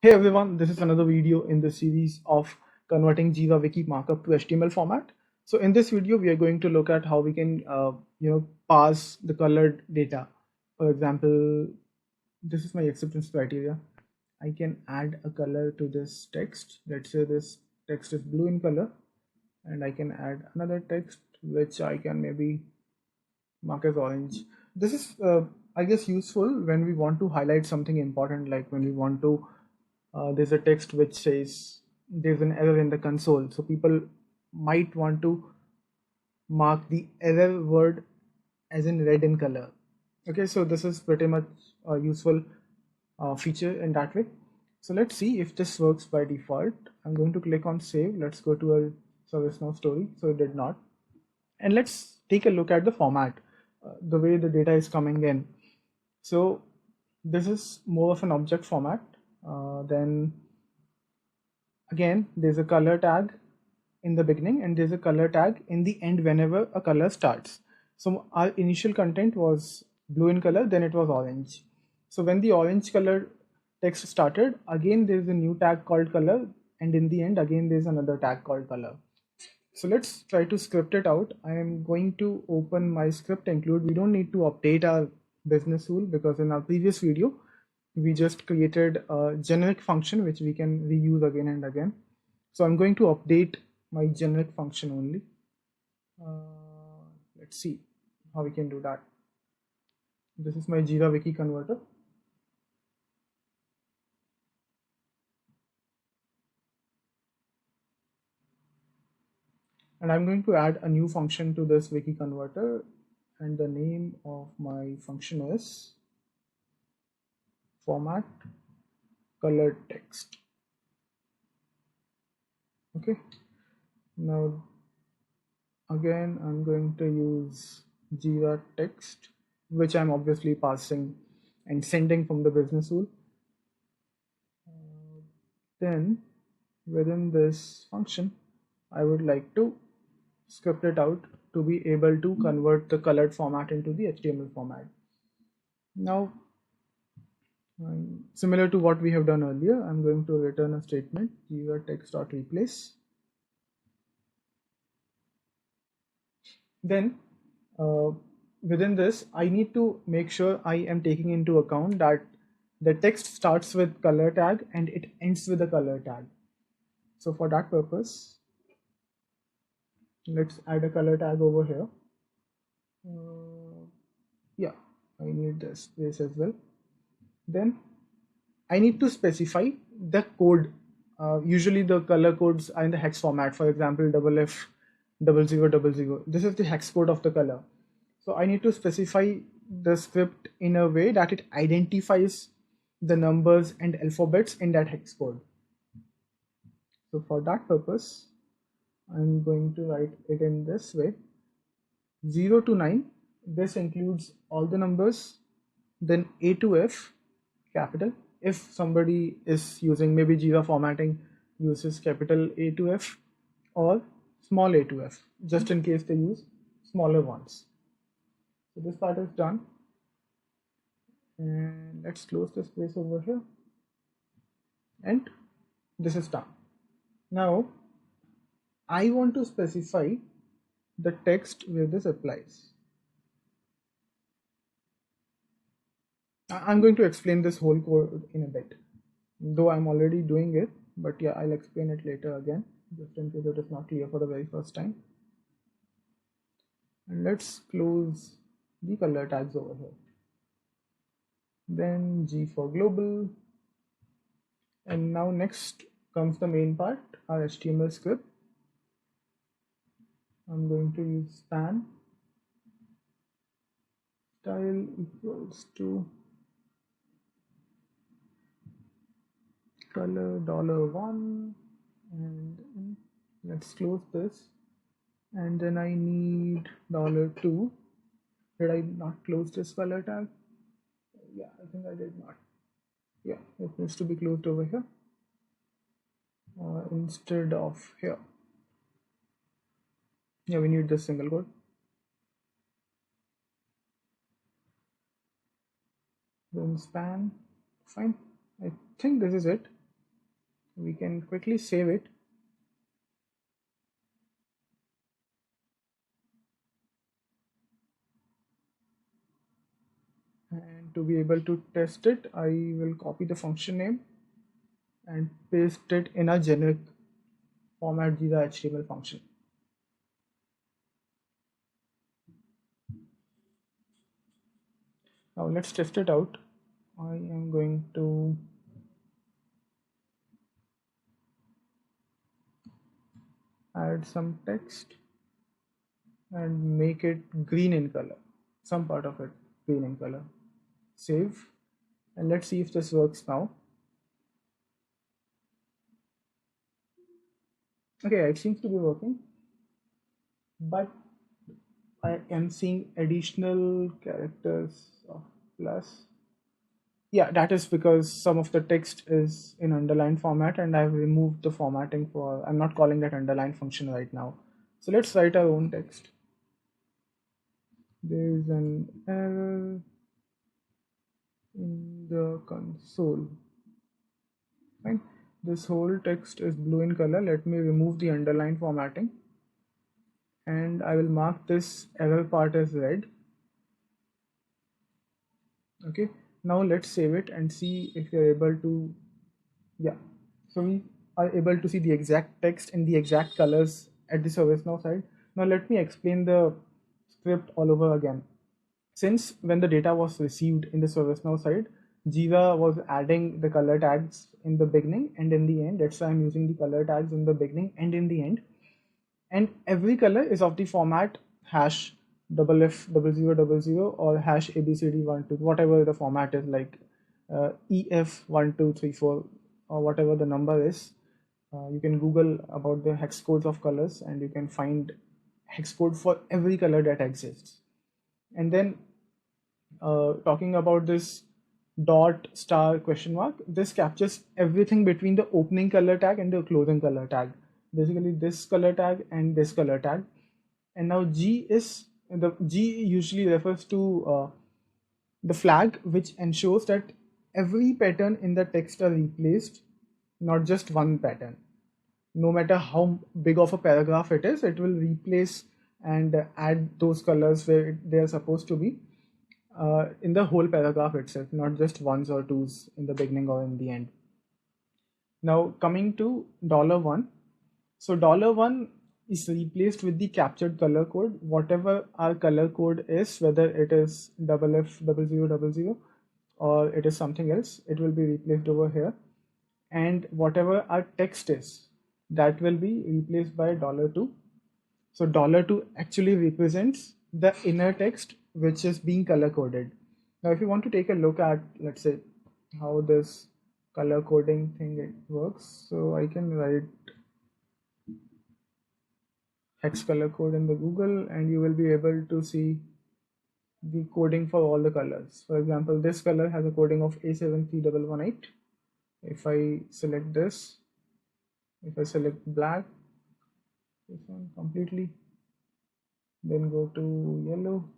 Hey everyone, this is another video in the series of converting Jira Wiki Markup to HTML format. So in this video, we are going to look at how we can, parse the colored data. For example, this is my acceptance criteria. I can add a color to this text. Let's say this text is blue in color, and I can add another text which I can maybe mark as orange. This is, I guess, useful when we want to highlight something important, like when we want to there's a text which says there's an error in the console. So people might want to mark the error word as in red in color. Okay, so this is pretty much a useful feature in that way. So let's see if this works by default. I'm going to click on save. Let's go to a ServiceNow story. So it did not. And let's take a look at the format, the way the data is coming in. So this is more of an object format. Then again, there's a color tag in the beginning and there's a color tag in the end whenever a color starts. So our initial content was blue in color, then it was orange. So when the orange color text started, again there's a new tag called color, and in the end again there's another tag called color. So let's try to script it out. I am going to open my script include. We don't need to update our business rule because in our previous video, we just created a generic function which we can reuse again and again. So I'm going to update my generic function only. Let's see how we can do that. This is my Jira Wiki converter. And I'm going to add a new function to this wiki converter, and the name of my function is format color text. Okay, now again I'm going to use Jira text, which I'm obviously passing and sending from the business rule. Then within this function I would like to script it out to be able to convert the colored format into the HTML format. Now, similar to what we have done earlier, I'm going to return a statement Jira text.replace. Then within this, I need to make sure I am taking into account that the text starts with color tag and it ends with a color tag. So for that purpose, let's add a color tag over here. Yeah, I need this space as well. Then I need to specify the code. Usually the color codes are in the hex format. For example, double F, 0000. This is the hex code of the color. So I need to specify the script in a way that it identifies the numbers and alphabets in that hex code. So for that purpose, I'm going to write it in this way. 0 to 9, this includes all the numbers, then A to F, capital. If somebody is using maybe Jira formatting uses capital A to F or small a to F, just in case they use smaller ones. So this part is done. And let's close this place over here. And this is done. Now, I want to specify the text where this applies. I'm going to explain this whole code in a bit, though I'm already doing it, but yeah, I'll explain it later again, just in case it is not clear for the very first time. And let's close the color tags over here. Then G for global. And now next comes the main part, our HTML script. I'm going to use span style equals to color $1, and let's close this. And then I need $2. Did I not close this color tag? Yeah, I think I did not. Yeah, it needs to be closed over here instead of here. Yeah, we need this single quote. Then span, fine. I think this is it. we can quickly save it. And to be able to test it, I will copy the function name and paste it in a generic format Jira HTML function. Now let's test it out. I am going to add some text and make it green in color, some part of it green in color. Save, and let's see if this works now. Okay, it seems to be working, but I am seeing additional characters of plus. Yeah, that is because some of the text is in underline format and I've removed the formatting for, I'm not calling that underline function right now. So let's write our own text. There is an error in the console. Fine. This whole text is blue in color. Let me remove the underline formatting and I will mark this error part as red. Okay, now let's save it and see if you're able to, yeah. So we are able to see the exact text in the exact colors at the ServiceNow side. Now let me explain the script all over again. Since when the data was received in the ServiceNow side, Jira was adding the color tags in the beginning and in the end. That's why I'm using the color tags in the beginning and in the end. And every color is of the format hash double f double zero double zero or hash abcd12, whatever the format is, like ef1234 or whatever the number is. You can Google about the hex codes of colors and you can find hex code for every color that exists. And then talking about this dot star question mark, this captures everything between the opening color tag and the closing color tag, basically this color tag and this color tag. And now G usually refers to the flag which ensures that every pattern in the text are replaced, not just one pattern. No matter how big of a paragraph it is, it will replace and add those colors where they are supposed to be in the whole paragraph itself, not just ones or twos in the beginning or in the end. Now coming to $1. So $1 is replaced with the captured color code. Whatever our color code is, whether it is FF0000 or it is something else, it will be replaced over here. And whatever our text is, that will be replaced by $2. So $2 actually represents the inner text which is being color coded. Now, if you want to take a look at, let's say, how this color coding thing works, so I can write hex color code in the Google and you will be able to see the coding for all the colors. For example, this color has a coding of A73118. If I select this, if I select black, this one completely, then go to yellow,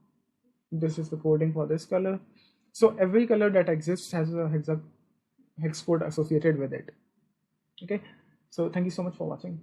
this is the coding for this color. So every color that exists has a hex code associated with it. Okay, so thank you so much for watching.